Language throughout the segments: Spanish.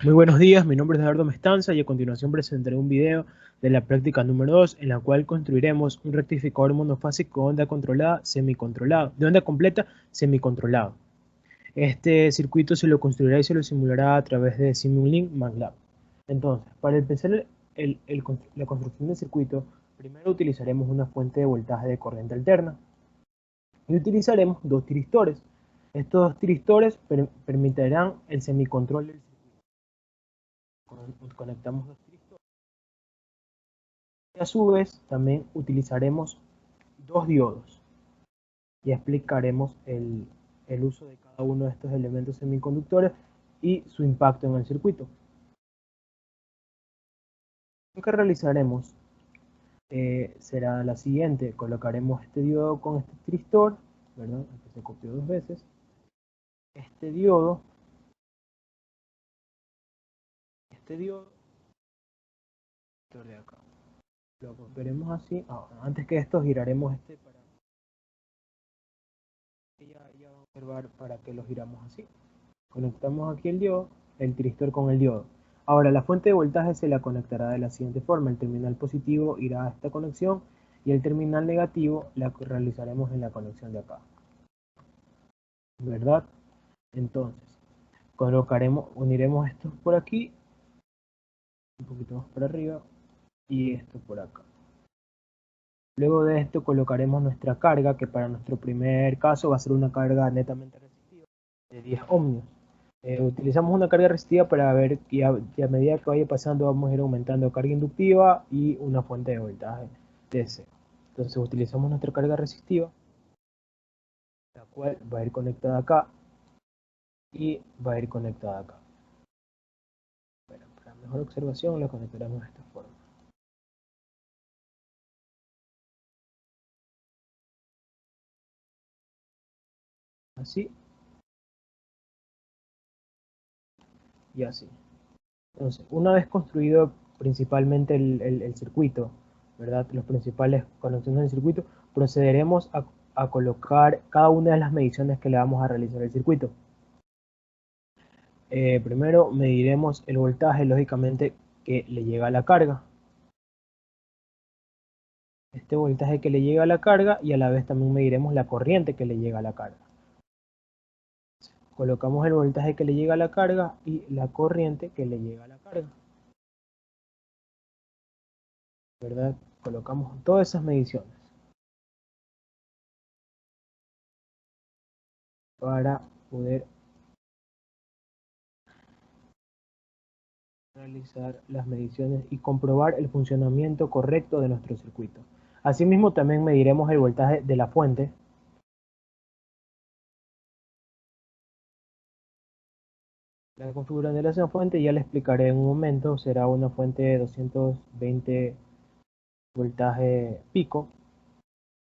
Muy buenos días, mi nombre es Eduardo Mestanza y a continuación presentaré un video de la práctica número 2 en la cual construiremos un rectificador monofásico de onda controlada semicontrolado, de onda completa semicontrolado. Este circuito se lo construirá y se lo simulará a través de Simulink MATLAB. Entonces, para empezar la construcción del circuito, primero utilizaremos una fuente de voltaje de corriente alterna y utilizaremos dos tristores. Estos dos tristores permitirán el semicontrol del circuito. Conectamos dos tristores. Y a su vez también utilizaremos dos diodos y explicaremos el uso de cada uno de estos elementos semiconductores y su impacto en el circuito. Lo que realizaremos será la siguiente: colocaremos este diodo con este tristor, ¿verdad? Aquí se copió dos veces. Este diodo, de acá. Lo veremos así. Antes que esto giraremos este para que ya van a observar para que lo giramos así. Conectamos aquí el diodo, el tristor con el diodo. Ahora la fuente de voltaje se la conectará de la siguiente forma: el terminal positivo irá a esta conexión y el terminal negativo la realizaremos en la conexión de acá, ¿verdad? Entonces uniremos esto por aquí, un poquito más para arriba, y esto por acá. Luego de esto colocaremos nuestra carga, que para nuestro primer caso va a ser una carga netamente resistiva de 10 ohmios. Utilizamos una carga resistiva para ver que a medida que vaya pasando vamos a ir aumentando carga inductiva y una fuente de voltaje DC. Entonces utilizamos nuestra carga resistiva, la cual va a ir conectada acá y va a ir conectada acá. Bueno, para mejor observación la conectaremos de esta forma. Así y así. Entonces, una vez construido principalmente el circuito, ¿verdad? Las principales conexiones del circuito, procederemos a colocar cada una de las mediciones que le vamos a realizar al circuito. Primero mediremos el voltaje, lógicamente, que le llega a la carga. Este voltaje que le llega a la carga, y a la vez también mediremos la corriente que le llega a la carga. Colocamos el voltaje que le llega a la carga y la corriente que le llega a la carga, ¿verdad? Colocamos todas esas mediciones para poder realizar las mediciones y comprobar el funcionamiento correcto de nuestro circuito. Asimismo, también mediremos el voltaje de la fuente. La configuración de la fuente ya le explicaré en un momento. Será una fuente de 220 voltaje pico,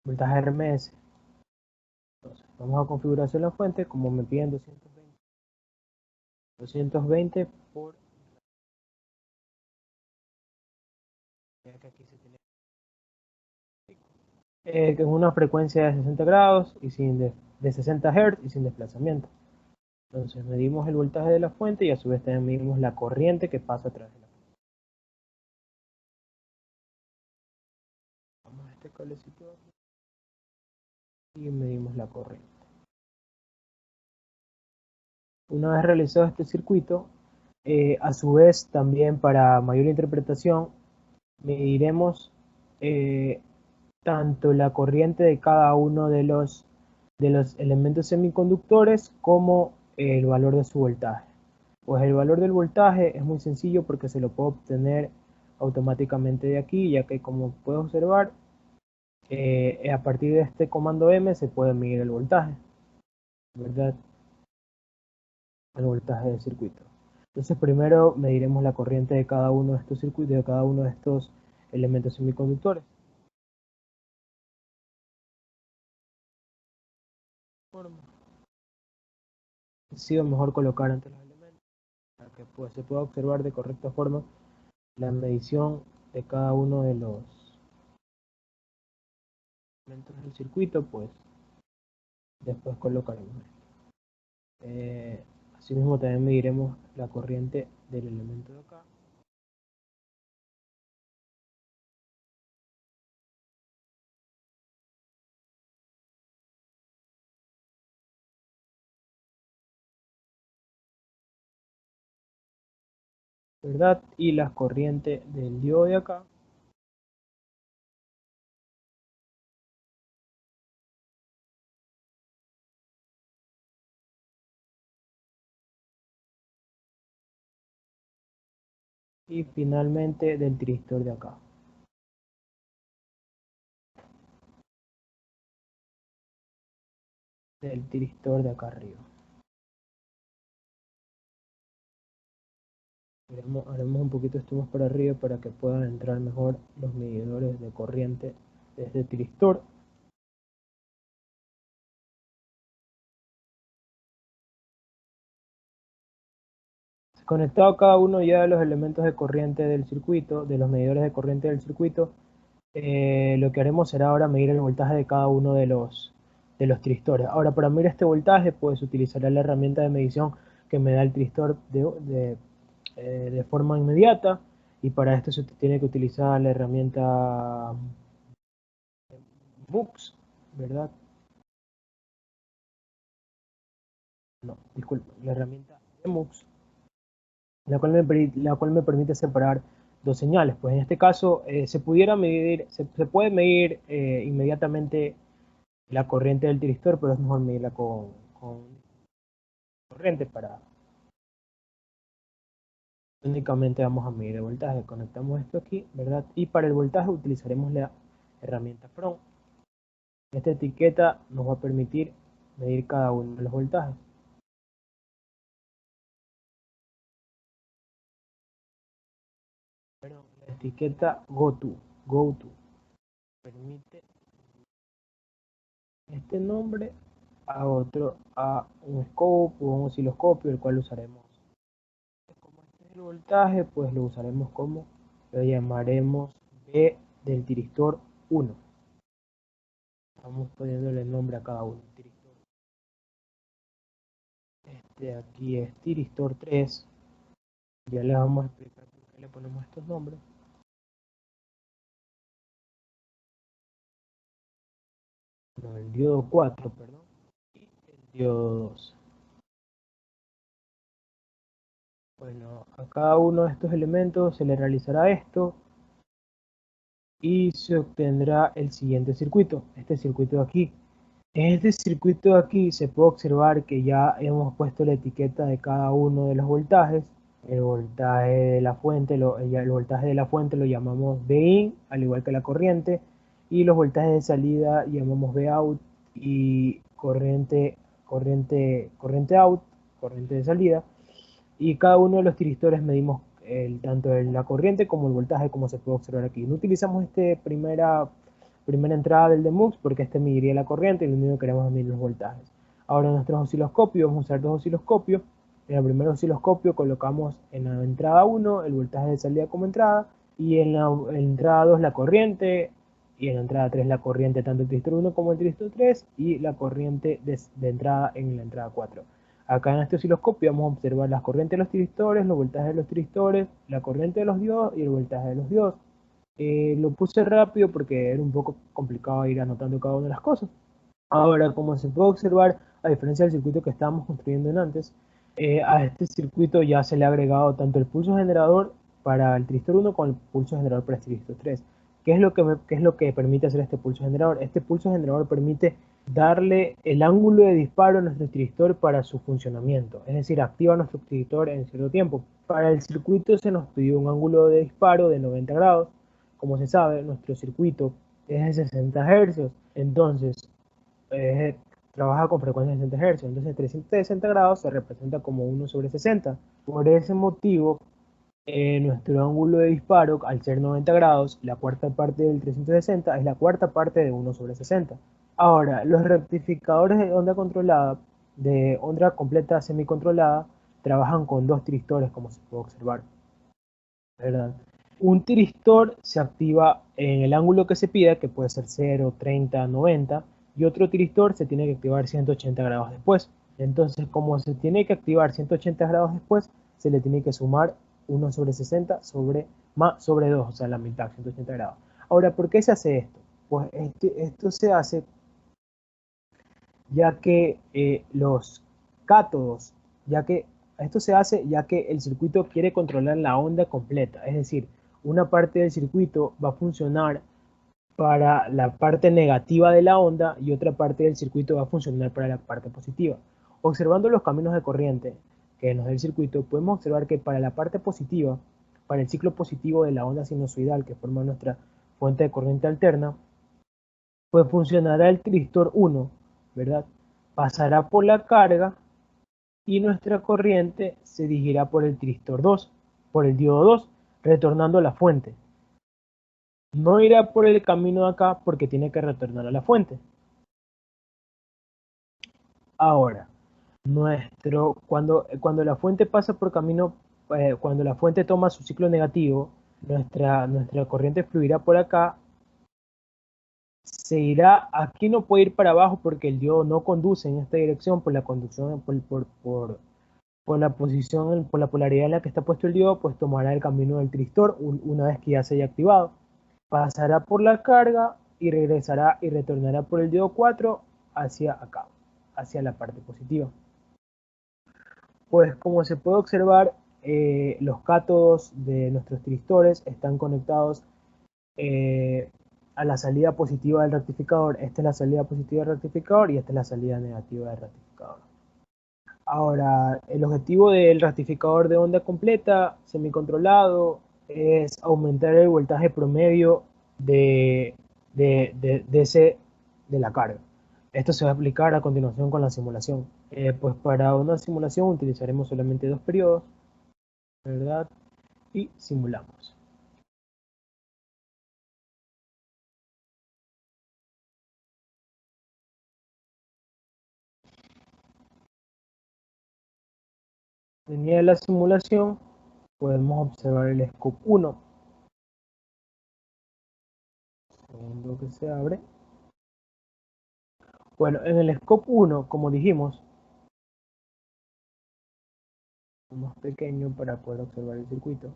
voltaje RMS. Entonces, vamos a configurar la fuente como me piden: 220 por, que aquí se tiene, con una frecuencia de 60 grados y de 60 Hz y sin desplazamiento. Entonces medimos el voltaje de la fuente y a su vez también medimos la corriente que pasa a través de la fuente. Vamos a este cablecito y medimos la corriente. Una vez realizado este circuito, a su vez también para mayor interpretación mediremos tanto la corriente de cada uno de los elementos semiconductores como el valor de su voltaje. Pues el valor del voltaje es muy sencillo porque se lo puedo obtener automáticamente de aquí, ya que, como puedo observar, a partir de este comando M se puede medir el voltaje, ¿verdad? El voltaje del circuito. Entonces primero mediremos la corriente de cada uno de estos circuitos, de cada uno de estos elementos semiconductores. Ha sido mejor colocar entre los elementos para que se pueda observar de correcta forma la medición de cada uno de los elementos del circuito. Pues después colocaremos. Asimismo también mediremos la corriente del elemento de acá. ¿Verdad? Y las corrientes del diodo de acá. Y finalmente del tiristor de acá. Del tiristor de acá arriba. Haremos un poquito esto más para arriba para que puedan entrar mejor los medidores de corriente de este tiristor. Conectado a cada uno ya de los elementos de corriente del circuito, de los medidores de corriente del circuito, lo que haremos será ahora medir el voltaje de cada uno de los tristores. Ahora, para medir este voltaje, pues utilizaré la herramienta de medición que me da el tristor de forma inmediata, y para esto se tiene que utilizar la herramienta MUX, ¿verdad? No, disculpe, la herramienta MUX, la cual me permite separar dos señales. Pues en este caso se puede medir inmediatamente la corriente del tiristor, pero es mejor medirla con corriente. Para únicamente vamos a medir el voltaje. Conectamos esto aquí, ¿verdad? Y para el voltaje utilizaremos la herramienta From. Esta etiqueta nos va a permitir medir cada uno de los voltajes. Pero la etiqueta GoTo permite este nombre a un scope o un osciloscopio, el cual usaremos. Como este es el voltaje, pues lo llamaremos B del tiristor 1. Vamos poniéndole el nombre a cada uno. Este aquí es tiristor 3. Ya les vamos a explicar por qué le ponemos estos nombres. No, el diodo 4, perdón. Y el diodo 2. Bueno, a cada uno de estos elementos se le realizará esto y se obtendrá el siguiente circuito, este circuito de aquí. En este circuito de aquí se puede observar que ya hemos puesto la etiqueta de cada uno de los voltajes. El voltaje de la fuente, el voltaje de la fuente lo llamamos Vin, al igual que la corriente, y los voltajes de salida llamamos Vout, y corriente out, corriente de salida. Y cada uno de los tiristores medimos tanto la corriente como el voltaje, como se puede observar aquí. No utilizamos primera entrada del DEMUX porque este mediría la corriente y lo único que queremos es medir los voltajes. Ahora en nuestros osciloscopios vamos a usar dos osciloscopios. En el primer osciloscopio colocamos en la entrada 1 el voltaje de salida como entrada, y en la entrada 2 la corriente, y en la entrada 3 la corriente tanto el tristor 1 como el tristor 3, y la corriente de entrada en la entrada 4. Acá en este osciloscopio vamos a observar las corrientes de los tiristores, los voltajes de los tiristores, la corriente de los diodos y el voltaje de los diodos. Lo puse rápido porque era un poco complicado ir anotando cada una de las cosas. Ahora, como se puede observar, a diferencia del circuito que estábamos construyendo en antes, a este circuito ya se le ha agregado tanto el pulso generador para el tristor 1 como el pulso generador para el tristor 3. ¿Qué es lo que permite hacer este pulso generador? Este pulso generador permite darle el ángulo de disparo a nuestro tiristor para su funcionamiento, es decir, activa nuestro tiristor en cierto tiempo. Para el circuito se nos pidió un ángulo de disparo de 90 grados. Como se sabe, nuestro circuito es de 60 Hz, entonces eh, trabaja con frecuencia de 60 Hz, entonces 360 grados se representa como 1 sobre 60. Por ese motivo, nuestro ángulo de disparo, al ser 90 grados, la cuarta parte del 360 es la cuarta parte de 1 sobre 60. Ahora, los rectificadores de onda completa semicontrolada, trabajan con dos tiristores, como se puede observar, ¿verdad? Un tiristor se activa en el ángulo que se pida, que puede ser 0, 30, 90, y otro tiristor se tiene que activar 180 grados después. Entonces, como se tiene que activar 180 grados después, se le tiene que sumar 1 sobre 60 sobre 2, o sea, la mitad, 180 grados. Ahora, ¿por qué se hace esto? Pues esto se hace ya que los cátodos, ya que esto se hace ya que el circuito quiere controlar la onda completa, es decir, una parte del circuito va a funcionar para la parte negativa de la onda y otra parte del circuito va a funcionar para la parte positiva. Observando los caminos de corriente que nos da el circuito, podemos observar que para la parte positiva, para el ciclo positivo de la onda sinusoidal que forma nuestra fuente de corriente alterna, pues funcionará el tristor 1, ¿verdad? Pasará por la carga y nuestra corriente se dirigirá por el tristor 2, por el diodo 2, retornando a la fuente. No irá por el camino de acá porque tiene que retornar a la fuente. Ahora, cuando la fuente pasa por camino, cuando la fuente toma su ciclo negativo, nuestra corriente fluirá por acá, se irá, aquí no puede ir para abajo porque el diodo no conduce en esta dirección por la conducción, por la posición, por la polaridad en la que está puesto el diodo, pues tomará el camino del tristor una vez que ya se haya activado. Pasará por la carga y regresará y retornará por el diodo 4 hacia acá, hacia la parte positiva. Pues como se puede observar, los cátodos de nuestros tristores están conectados a la salida positiva del rectificador. Esta es la salida positiva del rectificador y esta es la salida negativa del rectificador. Ahora, el objetivo del rectificador de onda completa semicontrolado es aumentar el voltaje promedio de la carga. Esto se va a aplicar a continuación con la simulación. Pues para una simulación utilizaremos solamente 2 periodos, ¿verdad? Y simulamos. En de la simulación podemos observar el scope 1. Segundo que se abre. Bueno, en el scope 1, como dijimos, más pequeño para poder observar el circuito.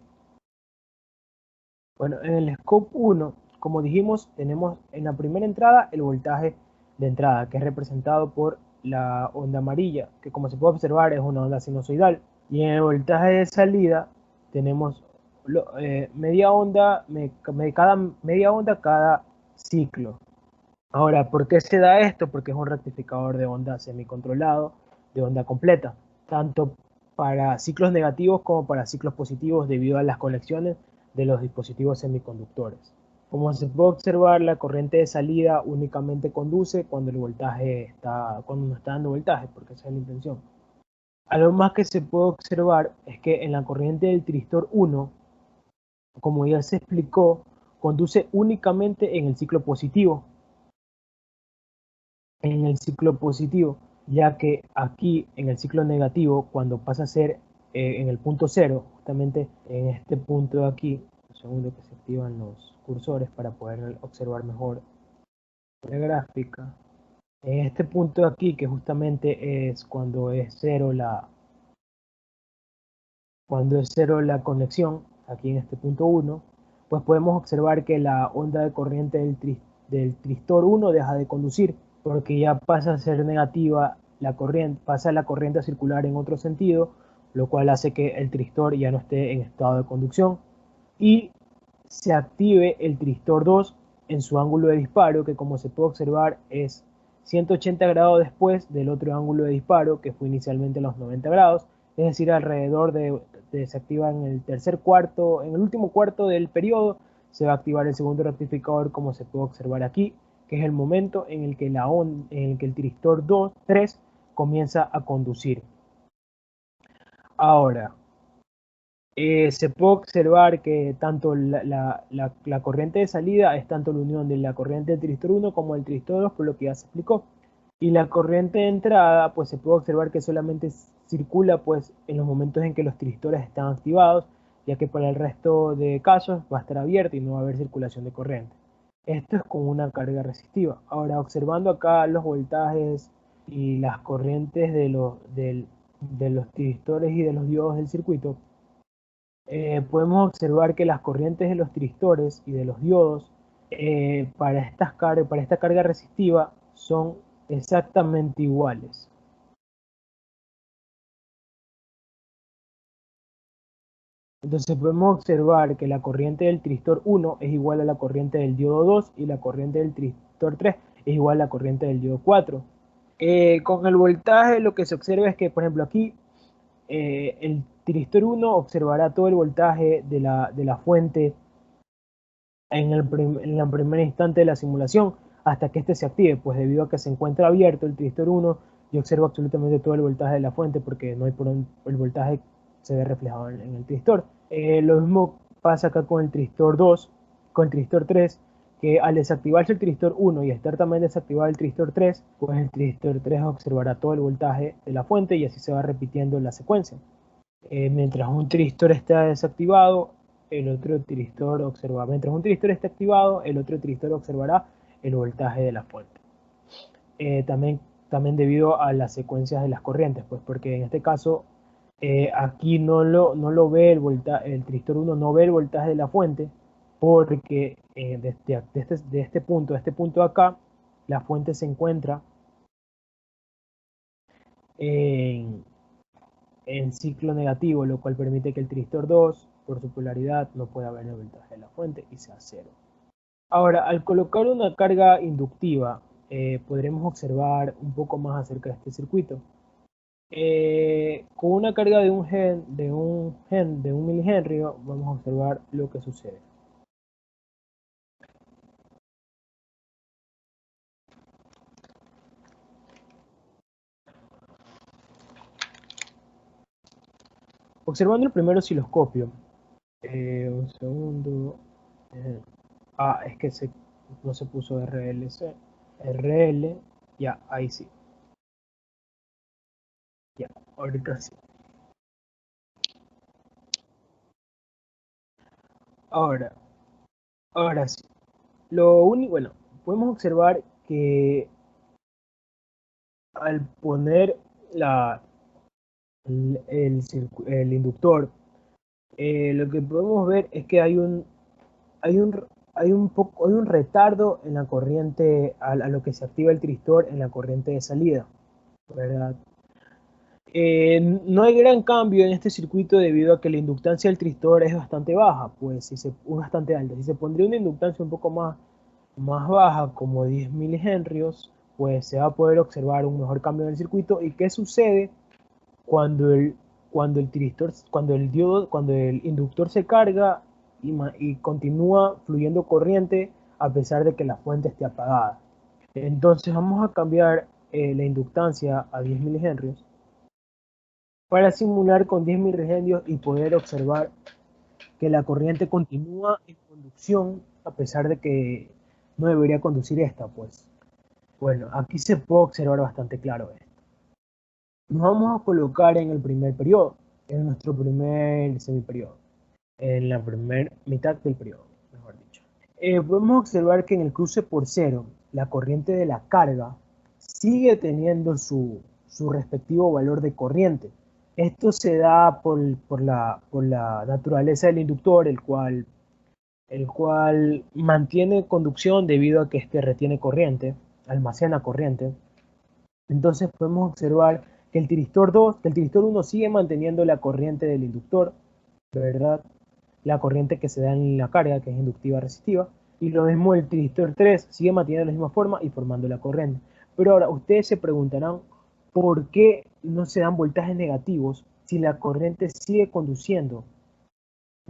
Bueno, en el scope 1, como dijimos, tenemos en la primera entrada el voltaje de entrada, que es representado por la onda amarilla, que como se puede observar es una onda sinusoidal. Y en el voltaje de salida tenemos media onda cada ciclo. Ahora, ¿por qué se da esto? Porque es un rectificador de onda semicontrolado, de onda completa, tanto para ciclos negativos como para ciclos positivos debido a las conexiones de los dispositivos semiconductores. Como se puede observar, la corriente de salida únicamente conduce cuando cuando no está dando voltaje, porque esa es la intención. Algo más que se puede observar es que en la corriente del tristor 1, como ya se explicó, conduce únicamente en el ciclo positivo. En el ciclo positivo, ya que aquí en el ciclo negativo, cuando pasa a ser en el punto cero, justamente en este punto de aquí, un segundo que se activan los cursores para poder observar mejor la gráfica, en este punto de aquí, que justamente es cuando es cero la conexión, aquí en este punto 1, pues podemos observar que la onda de corriente del tristor 1 deja de conducir, porque ya pasa a ser negativa la corriente, pasa la corriente a circular en otro sentido, lo cual hace que el tristor ya no esté en estado de conducción y se active el tristor 2 en su ángulo de disparo, que como se puede observar es 180 grados después del otro ángulo de disparo, que fue inicialmente a los 90 grados, es decir, alrededor se activa en el tercer cuarto, en el último cuarto del periodo, se va a activar el segundo rectificador, como se puede observar aquí, que es el momento en el que, en el, que el tristor 3 comienza a conducir. Ahora, se puede observar que tanto la corriente de salida es tanto la unión de la corriente del tristor 1 como del tristor 2, por lo que ya se explicó. Y la corriente de entrada, pues se puede observar que solamente circula pues en los momentos en que los tristores están activados, ya que para el resto de casos va a estar abierta y no va a haber circulación de corriente. Esto es con una carga resistiva. Ahora, observando acá los voltajes y las corrientes de los tristores y de los diodos del circuito, podemos observar que las corrientes de los tristores y de los diodos para esta carga resistiva son exactamente iguales. Entonces podemos observar que la corriente del tristor 1 es igual a la corriente del diodo 2 y la corriente del tristor 3 es igual a la corriente del diodo 4. Con el voltaje lo que se observa es que, por ejemplo, aquí el tristor 1 observará todo el voltaje de la fuente en la primera instante de la simulación hasta que éste se active, pues debido a que se encuentra abierto el tristor 1, yo observo absolutamente todo el voltaje de la fuente porque no hay el voltaje se ve reflejado en el tristor. Lo mismo pasa acá con el tristor 2, con el tristor 3, que al desactivarse el tristor 1 y estar también desactivado el tristor 3, pues el tristor 3 observará todo el voltaje de la fuente y así se va repitiendo la secuencia. Mientras un tristor está desactivado, el otro tristor observará. Mientras un tristor esté activado, el otro tristor observará el voltaje de la fuente. También debido a las secuencias de las corrientes, pues porque en este caso aquí no lo ve el tristor 1 no ve el voltaje de de la fuente, porque de este punto acá, la fuente se encuentra en ciclo negativo, lo cual permite que el tristor 2, por su polaridad, no pueda ver el voltaje de la fuente y sea cero. Ahora, al colocar una carga inductiva, podremos observar un poco más acerca de este circuito. Con una carga de un milihenry, vamos a observar lo que sucede. Observando el primer osciloscopio, un segundo. Es que no se puso RLC. RL, ya, ahí sí. Ya, ahorita sí. Ahora sí. Lo único, bueno, podemos observar que al poner el inductor, lo que podemos ver es que hay un, hay un retardo en la corriente, a lo que se activa el tristor en la corriente de salida, ¿verdad? No hay gran cambio en este circuito debido a que la inductancia del tristor es bastante baja, pues bastante alta. Si se pondría una inductancia un poco más baja, como 10 milihenrios, pues se va a poder observar un mejor cambio en el circuito. ¿Y qué sucede cuando el inductor se carga y continúa fluyendo corriente a pesar de que la fuente esté apagada? Entonces vamos a cambiar la inductancia a 10 milihenrios para simular con 10 milihenrios y poder observar que la corriente continúa en conducción a pesar de que no debería conducir esta, pues. Bueno, aquí se puede observar bastante claro esto. Nos vamos a colocar en el primer periodo, en nuestro primer semiperiodo, en la primera mitad del periodo, mejor dicho. Podemos observar que en el cruce por cero, la corriente de la carga sigue teniendo su respectivo valor de corriente. Esto se da por la naturaleza del inductor, el cual mantiene conducción debido a que este retiene corriente, almacena corriente. Entonces podemos observar que el tristor 1 sigue manteniendo la corriente del inductor, ¿verdad? La corriente que se da en la carga, que es inductiva resistiva. Y lo mismo el tristor 3 sigue manteniendo la misma forma y formando la corriente. Pero ahora ustedes se preguntarán por qué no se dan voltajes negativos si la corriente sigue conduciendo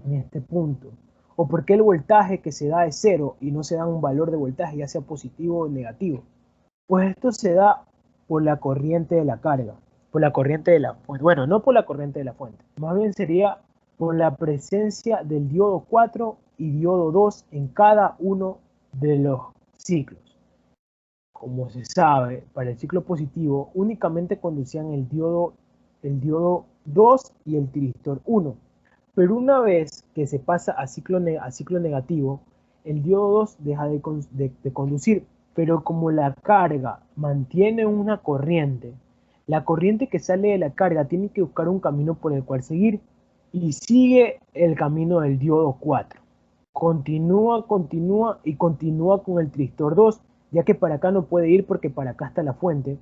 en este punto. O por qué el voltaje que se da es cero y no se da un valor de voltaje, ya sea positivo o negativo. Pues esto se da por la corriente de la carga, por la corriente de la fuente. Bueno, no por la corriente de la fuente, más bien sería por la presencia del diodo 4 y diodo 2 en cada uno de los ciclos. Como se sabe, para el ciclo positivo únicamente conducían el diodo 2 y el tristor 1. Pero una vez que se pasa a ciclo negativo, el diodo 2 deja de conducir pero como la carga mantiene una corriente, la corriente que sale de la carga tiene que buscar un camino por el cual seguir y sigue el camino del diodo 4. Continúa, continúa y continúa con el tristor 2, ya que para acá no puede ir porque para acá está la fuente,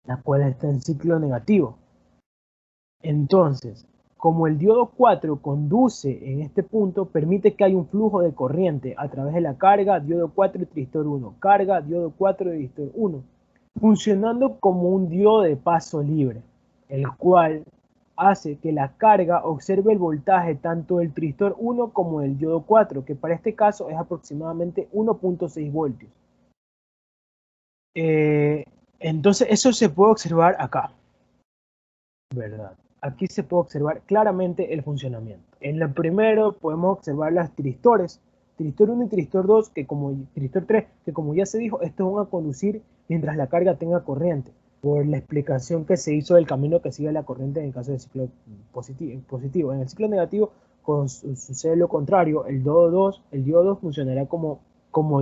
la cual está en ciclo negativo. Entonces, como el diodo 4 conduce en este punto, permite que haya un flujo de corriente a través de la carga, diodo 4 y tristor 1, carga, diodo 4 y tristor 1, funcionando como un diodo de paso libre, el cual hace que la carga observe el voltaje tanto del tristor 1 como del diodo 4, que para este caso es aproximadamente 1.6 voltios. Entonces eso se puede observar acá, ¿verdad? Aquí se puede observar claramente el funcionamiento. En el primero podemos observar las tristores, tristor 1 y tristor 2, tristor 3, que como ya se dijo, estos van a conducir mientras la carga tenga corriente, por la explicación que se hizo del camino que sigue la corriente en el caso del ciclo positivo. En el ciclo negativo sucede lo contrario, el diodo 2 funcionará como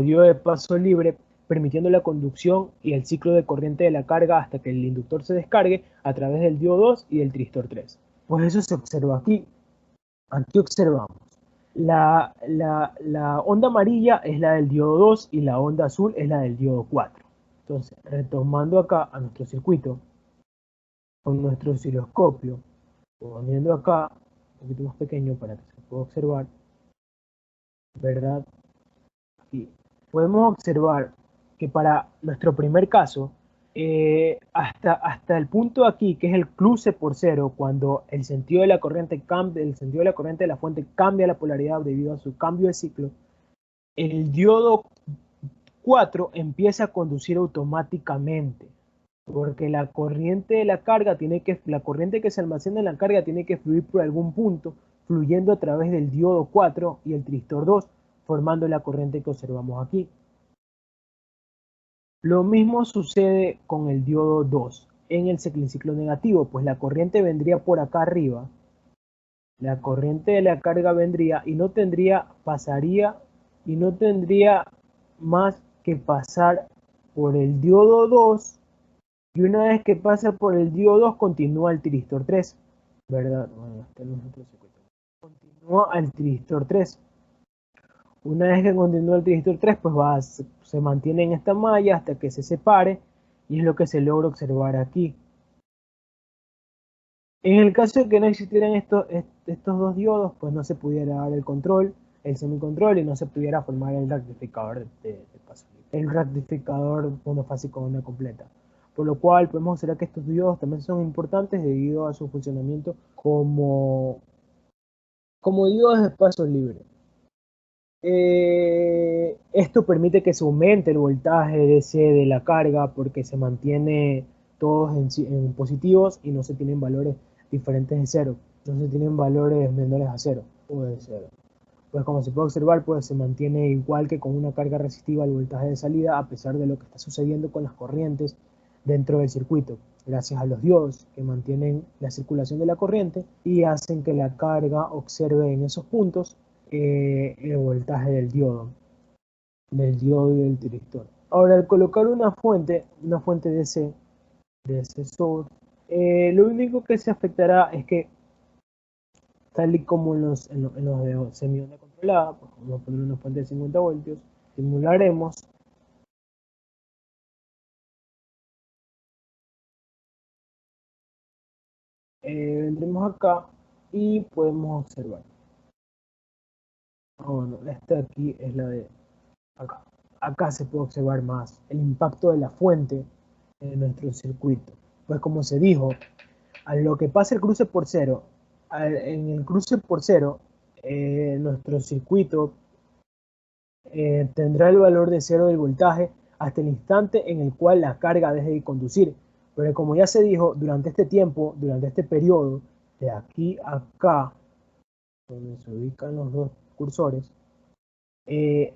diodo de paso libre, permitiendo la conducción y el ciclo de corriente de la carga hasta que el inductor se descargue a través del diodo 2 y del tristor 3. Pues eso se observa aquí. Aquí observamos. La onda amarilla es la del diodo 2 y la onda azul es la del diodo 4. Entonces, retomando acá a nuestro circuito, con nuestro osciloscopio, poniendo acá un poquito más pequeño para que se pueda observar, ¿verdad? Aquí podemos observar que para nuestro primer caso, hasta el punto aquí, que es el cruce por cero, cuando el sentido de la corriente cambia, el sentido de la corriente de la fuente cambia la polaridad debido a su cambio de ciclo, el diodo 4 empieza a conducir automáticamente, porque la corriente de la carga la corriente que se almacena en la carga tiene que fluir por algún punto, fluyendo a través del diodo 4 y el tristor 2, formando la corriente que observamos aquí. Lo mismo sucede con el diodo 2 en el ciclo negativo, pues la corriente vendría por acá arriba, la corriente de la carga vendría y pasaría y no tendría más que pasar por el diodo 2, y una vez que pasa por el diodo 2 continúa el tristor 3, ¿verdad? Bueno, este no es otro circuito. Continúa al tristor 3. Una vez que continúa el tristor 3, pues se mantiene en esta malla hasta que se separe, y es lo que se logra observar aquí. En el caso de que no existieran estos dos diodos, pues no se pudiera dar el control, el semicontrol, y no se pudiera formar el rectificador de paso libre, el rectificador monofásico de onda completa. Por lo cual podemos observar que estos diodos también son importantes debido a su funcionamiento como diodos de paso libre. Esto permite que se aumente el voltaje DC de la carga porque se mantiene todos en positivos y no se tienen valores diferentes de cero, no se tienen valores menores a cero o de cero. Pues como se puede observar, pues se mantiene igual que con una carga resistiva el voltaje de salida a pesar de lo que está sucediendo con las corrientes dentro del circuito, gracias a los diodos que mantienen la circulación de la corriente y hacen que la carga observe en esos puntos el voltaje del diodo y del tristor. Ahora, al colocar una fuente DC source, lo único que se afectará es que, tal y como en los de semi-onda controlada, pues vamos a poner una fuente de 50 voltios, simularemos vendremos acá y podemos observar. Bueno, esta aquí es la de acá. Acá se puede observar más el impacto de la fuente en nuestro circuito. Pues como se dijo, a lo que pasa el cruce por cero, en el cruce por cero, nuestro circuito tendrá el valor de cero del voltaje hasta el instante en el cual la carga deje de conducir. Pero como ya se dijo, durante este tiempo, durante este periodo, de aquí a acá, donde se ubican los dos cursores,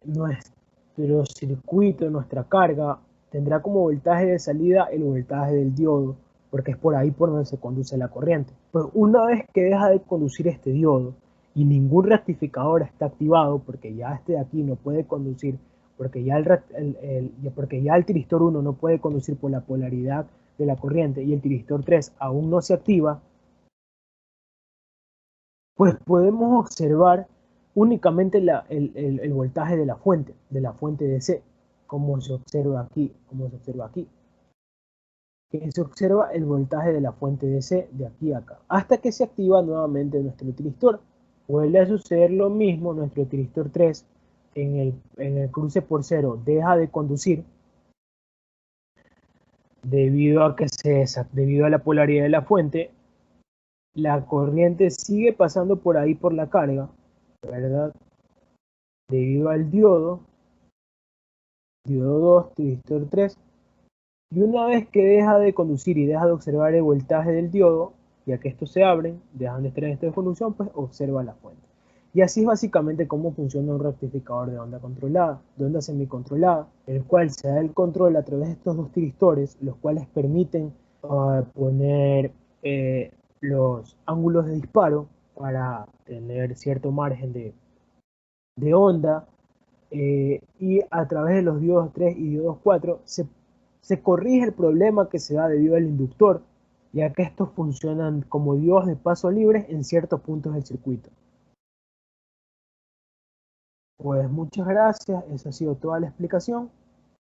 nuestro circuito, nuestra carga, tendrá como voltaje de salida el voltaje del diodo, porque es por ahí por donde se conduce la corriente. Pero una vez que deja de conducir este diodo y ningún rectificador está activado, porque ya este de aquí no puede conducir porque ya el tiristor 1 no puede conducir por la polaridad de la corriente y el tiristor 3 aún no se activa, pues podemos observar únicamente el voltaje de la fuente DC, como se observa aquí, que se observa el voltaje de la fuente DC de aquí a acá, hasta que se activa nuevamente nuestro tiristor. Vuelve a suceder lo mismo, nuestro tiristor 3 en el cruce por cero deja de conducir debido a la polaridad de la fuente. La corriente sigue pasando por ahí por la carga, ¿verdad? Debido al diodo 2, tiristor 3, y una vez que deja de conducir y deja de observar el voltaje del diodo, ya que estos se abren, dejan de estar en estado de conducción, pues observa la fuente. Y así es básicamente cómo funciona un rectificador de onda controlada, de onda semicontrolada, el cual se da el control a través de estos dos tiristores, los cuales permiten poner los ángulos de disparo para tener cierto margen de onda, y a través de los diodos 3 y diodos 4 se corrige el problema que se da debido al inductor, ya que estos funcionan como diodos de paso libre en ciertos puntos del circuito. Pues muchas gracias, esa ha sido toda la explicación.